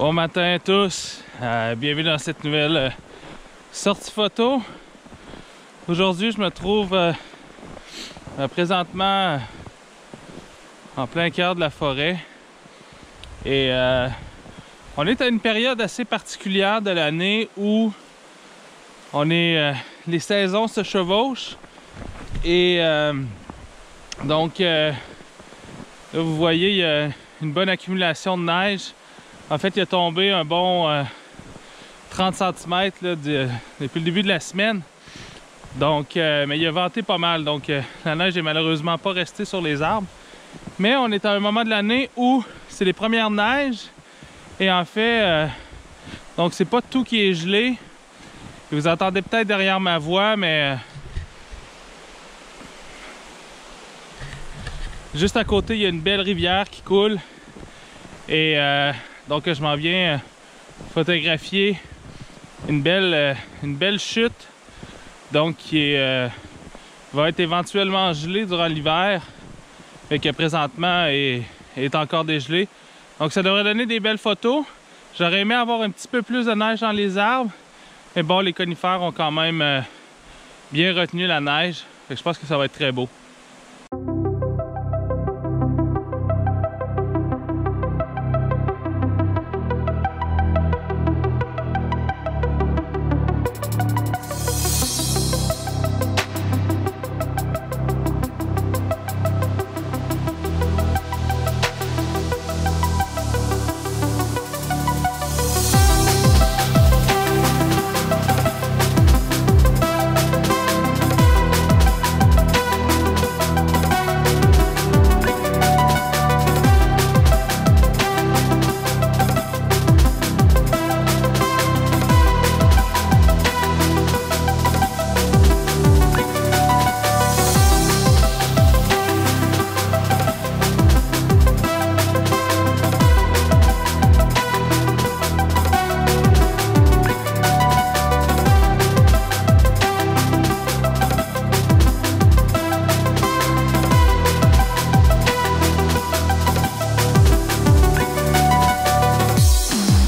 Bon matin à tous, bienvenue dans cette nouvelle sortie photo. Aujourd'hui je me trouve présentement en plein cœur de la forêt et on est à une période assez particulière de l'année où les saisons se chevauchent et donc là, vous voyez il y a une bonne accumulation de neige. En fait, il a tombé un bon 30 cm là, depuis le début de la semaine. Donc, mais il a venté pas mal. Donc, la neige n'est malheureusement pas restée sur les arbres. Mais on est à un moment de l'année où c'est les premières neiges. Et en fait, donc c'est pas tout qui est gelé. Et vous entendez peut-être derrière ma voix, mais juste à côté, il y a une belle rivière qui coule. Et donc je m'en viens photographier une belle chute, donc qui va être éventuellement gelée durant l'hiver, mais qui présentement est encore dégelée. Donc ça devrait donner des belles photos. J'aurais aimé avoir un petit peu plus de neige dans les arbres, mais bon, les conifères ont quand même bien retenu la neige. Fait que je pense que ça va être très beau.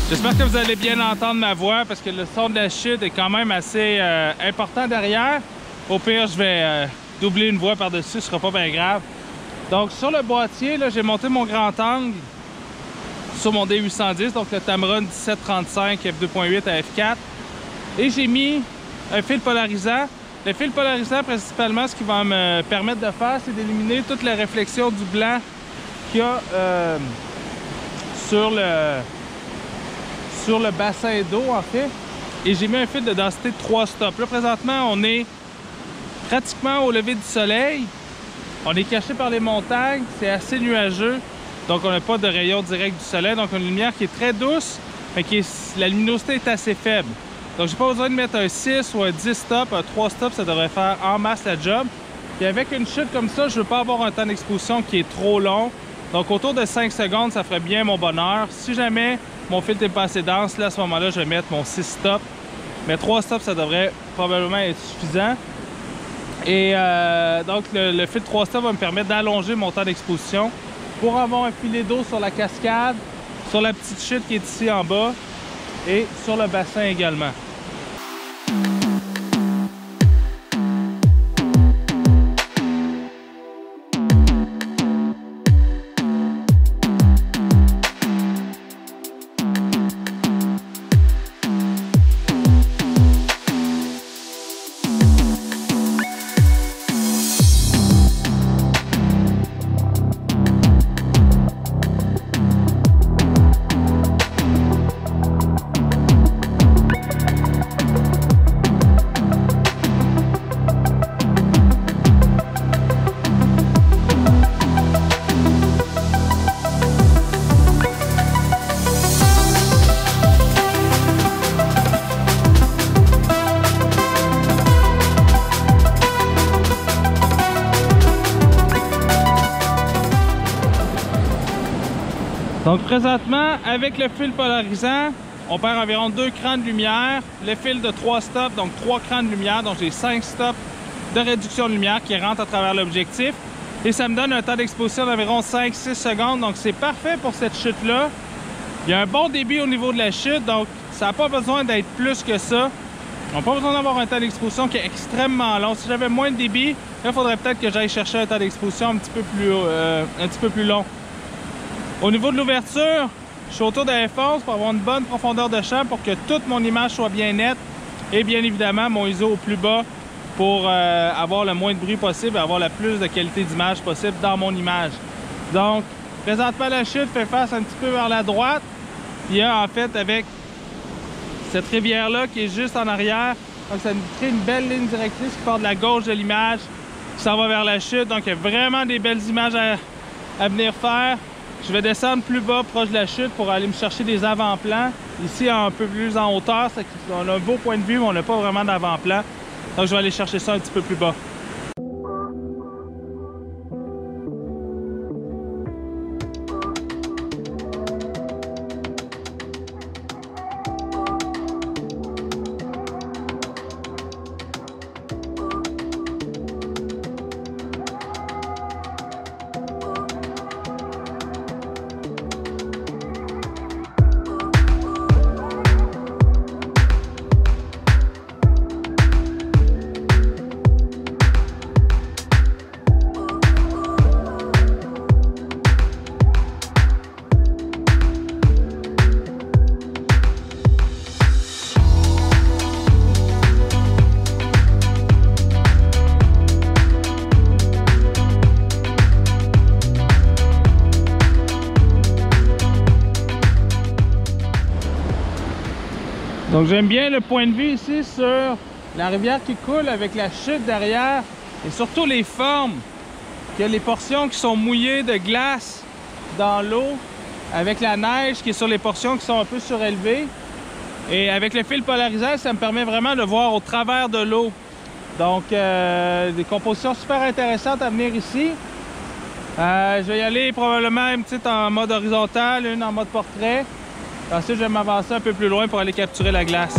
J'espère que vous allez bien entendre ma voix parce que le son de la chute est quand même assez important derrière. Au pire, je vais doubler une voix par-dessus, ce sera pas bien grave. Donc sur le boîtier, j'ai monté mon grand angle sur mon D810, donc le Tamron 1735 f2.8 à f4. Et j'ai mis un fil polarisant. Le fil polarisant, principalement, ce qui va me permettre de faire, c'est d'éliminer toute la réflexion du blanc qu'il y a sur le bassin d'eau, en fait. Et j'ai mis un fil de densité de 3 stops. Là, présentement, on est pratiquement au lever du soleil. On est caché par les montagnes. C'est assez nuageux. Donc, on n'a pas de rayon direct du soleil. Donc, on a une lumière qui est très douce, mais la luminosité est assez faible. Donc, j'ai pas besoin de mettre un 6 ou un 10 stops. Un 3 stops, ça devrait faire en masse la job. Puis avec une chute comme ça, je veux pas avoir un temps d'exposition qui est trop long. Donc, autour de 5 secondes, ça ferait bien mon bonheur. Si jamais mon filtre n'est pas assez dense, là, à ce moment-là, je vais mettre mon 6 stops. Mais 3 stops, ça devrait probablement être suffisant. Et donc, le filtre 3 stops va me permettre d'allonger mon temps d'exposition pour avoir un filet d'eau sur la cascade, sur la petite chute qui est ici en bas et sur le bassin également. Donc présentement, avec le fil polarisant, on perd environ 2 crans de lumière. Le fil de 3 stops, donc 3 crans de lumière. Donc j'ai 5 stops de réduction de lumière qui rentrent à travers l'objectif. Et ça me donne un temps d'exposition d'environ 5-6 secondes. Donc c'est parfait pour cette chute-là. Il y a un bon débit au niveau de la chute, donc ça n'a pas besoin d'être plus que ça. On n'a pas besoin d'avoir un temps d'exposition qui est extrêmement long. Si j'avais moins de débit, là, il faudrait peut-être que j'aille chercher un temps d'exposition un petit peu plus long. Au niveau de l'ouverture, je suis autour de F11 pour avoir une bonne profondeur de champ pour que toute mon image soit bien nette. Et bien évidemment, mon ISO au plus bas pour avoir le moins de bruit possible et avoir la plus de qualité d'image possible dans mon image. Donc, présentement, la chute fait face un petit peu vers la droite. Il y a en fait avec cette rivière-là qui est juste en arrière. Donc, ça nous crée une belle ligne directrice qui part de la gauche de l'image, qui s'en va vers la chute. Donc, il y a vraiment des belles images à venir faire. Je vais descendre plus bas, proche de la chute, pour aller me chercher des avant-plans. Ici, un peu plus en hauteur, on a un beau point de vue, mais on n'a pas vraiment d'avant-plan. Donc, je vais aller chercher ça un petit peu plus bas. Donc j'aime bien le point de vue ici sur la rivière qui coule avec la chute derrière et surtout les formes, que les portions qui sont mouillées de glace dans l'eau avec la neige qui est sur les portions qui sont un peu surélevées. Et avec le fil polarisé, ça me permet vraiment de voir au travers de l'eau. Donc des compositions super intéressantes à venir ici. Je vais y aller probablement une petite en mode horizontal, une en mode portrait. Ensuite, je vais m'avancer un peu plus loin pour aller capturer la glace.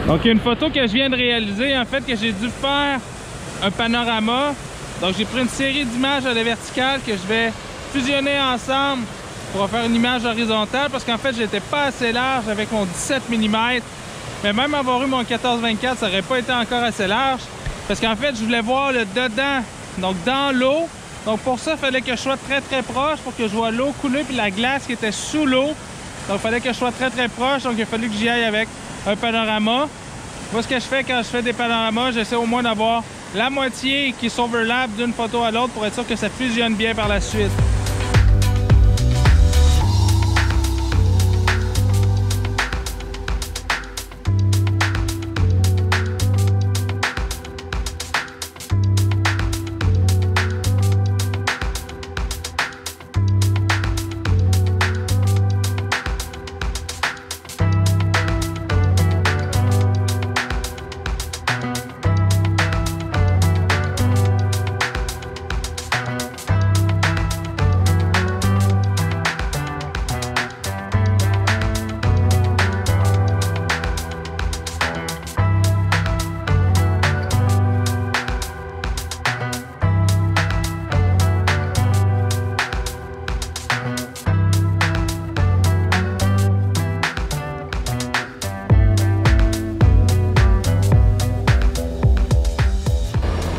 Donc il y a une photo que je viens de réaliser, en fait, que j'ai dû faire un panorama. Donc j'ai pris une série d'images à la verticale que je vais fusionner ensemble pour faire une image horizontale parce qu'en fait j'étais pas assez large avec mon 17 mm. Mais même avoir eu mon 14-24, ça n'aurait pas été encore assez large parce qu'en fait je voulais voir le dedans, donc dans l'eau. Donc pour ça, il fallait que je sois très proche pour que je vois l'eau couler puis la glace qui était sous l'eau. Donc il fallait que je sois très proche, donc il a fallu que j'y aille avec un panorama. Moi, ce que je fais quand je fais des panoramas, j'essaie au moins d'avoir la moitié qui s'overlap d'une photo à l'autre pour être sûr que ça fusionne bien par la suite.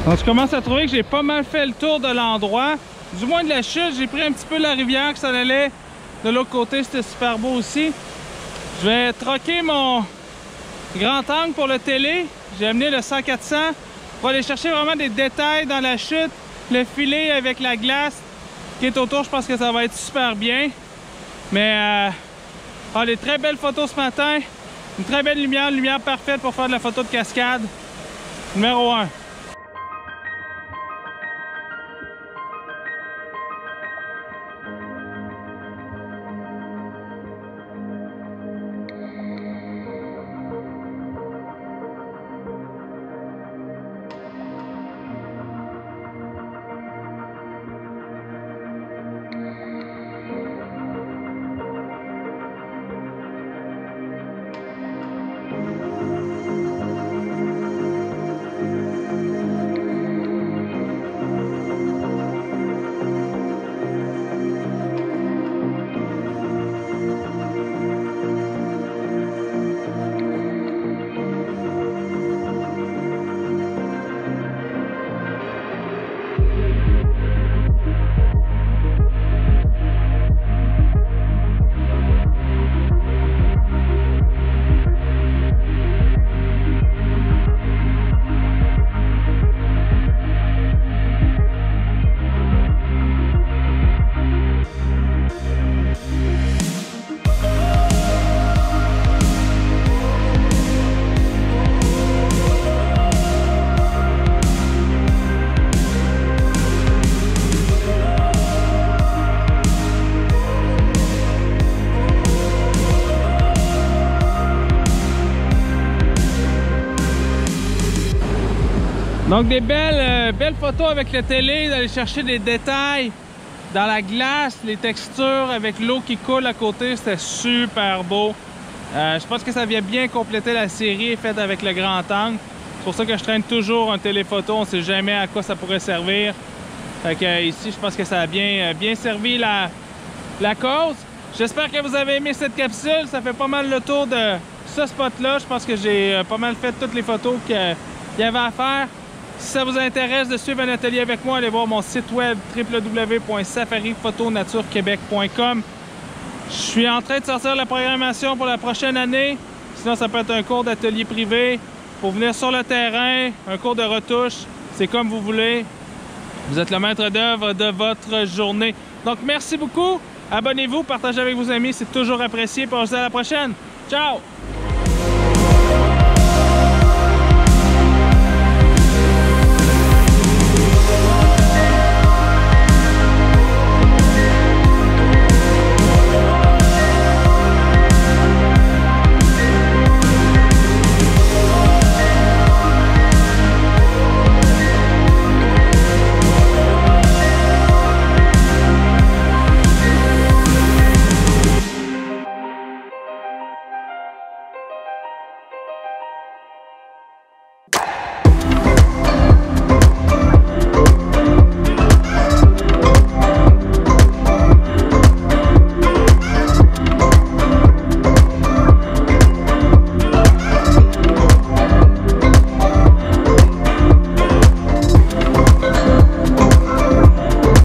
Donc je commence à trouver que j'ai pas mal fait le tour de l'endroit. Du moins de la chute, j'ai pris un petit peu la rivière qui s'en allait de l'autre côté, c'était super beau aussi. Je vais troquer mon grand angle pour le télé. J'ai amené le 100-400 pour aller chercher vraiment des détails dans la chute. Le filet avec la glace qui est autour, je pense que ça va être super bien. Mais des très belles photos ce matin. Une très belle lumière, une lumière parfaite pour faire de la photo de cascade. Numéro 1. Donc des belles photos avec le télé, d'aller chercher des détails dans la glace, les textures avec l'eau qui coule à côté, c'était super beau. Je pense que ça vient bien compléter la série faite avec le grand angle. C'est pour ça que je traîne toujours un téléphoto, on ne sait jamais à quoi ça pourrait servir. Fait que, ici, je pense que ça a bien servi la cause. J'espère que vous avez aimé cette capsule, ça fait pas mal le tour de ce spot-là. Je pense que j'ai pas mal fait toutes les photos qu'il y avait à faire. Si ça vous intéresse de suivre un atelier avec moi, allez voir mon site web www.safariphotonnaturequebec.com. Je suis en train de sortir la programmation pour la prochaine année. Sinon, ça peut être un cours d'atelier privé pour venir sur le terrain, un cours de retouche. C'est comme vous voulez. Vous êtes le maître d'œuvre de votre journée. Donc, merci beaucoup. Abonnez-vous, partagez avec vos amis. C'est toujours apprécié. Puis on se dit à la prochaine. Ciao!